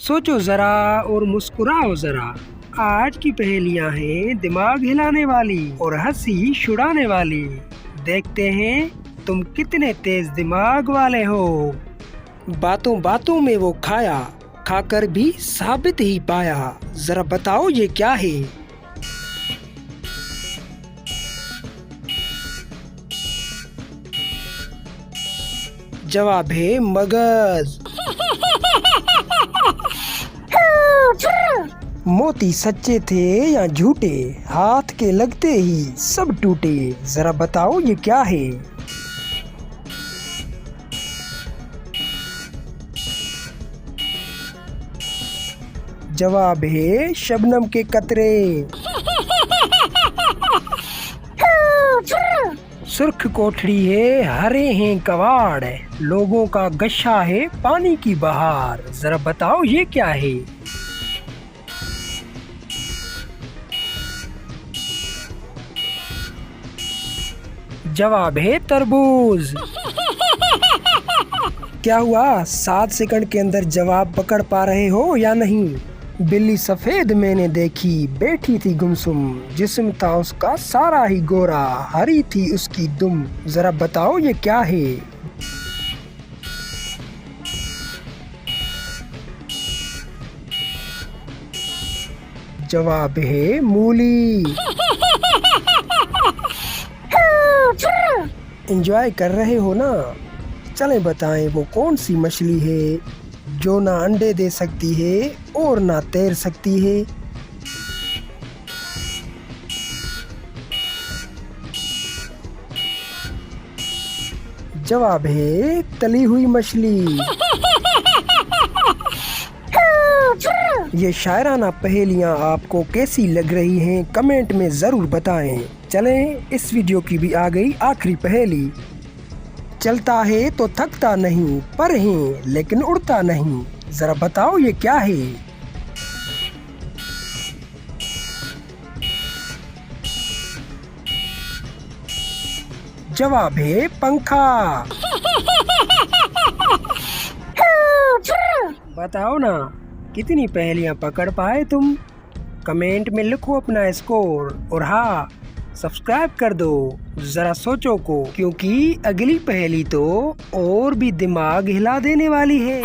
सोचो जरा और मुस्कुराओ जरा। आज की पहेलियां हैं दिमाग हिलाने वाली और हंसी छुड़ाने वाली। देखते हैं तुम कितने तेज दिमाग वाले हो। बातों बातों में वो खाया, खाकर भी साबित ही पाया। जरा बताओ ये क्या है। जवाब है मगज। मोती सच्चे थे या झूठे, हाथ के लगते ही सब टूटे। जरा बताओ ये क्या है। जवाब है शबनम के कतरे। सुर्ख कोठड़ी है, हरे हैं कवाड़, लोगों का गश्शा है पानी की बहार। जरा बताओ ये क्या है। जवाब है तरबूज। क्या हुआ, 7 सेकंड के अंदर जवाब पकड़ पा रहे हो या नहीं। बिल्ली सफेद मैंने देखी, बैठी थी गुमसुम, जिस्म था उसका सारा ही गोरा, हरी थी उसकी दुम। जरा बताओ ये क्या है। जवाब है मूली। एंजॉय कर रहे हो ना। चलें बताएं वो कौन सी मछली है जो ना अंडे दे सकती है और ना तैर सकती है। जवाब है तली हुई मछली। ये शायराना पहेलियाँ आपको कैसी लग रही हैं कमेंट में ज़रूर बताएं। चलें इस वीडियो की भी आ गई आखिरी पहेली। चलता है तो थकता नहीं, पर है लेकिन उड़ता नहीं। जरा बताओ ये क्या है। जवाब है पंखा। बताओ ना कितनी पहेलियां पकड़ पाए तुम। कमेंट में लिखो अपना स्कोर और हाँ सब्सक्राइब कर दो जरा सोचो को, क्योंकि अगली पहेली तो और भी दिमाग हिला देने वाली है।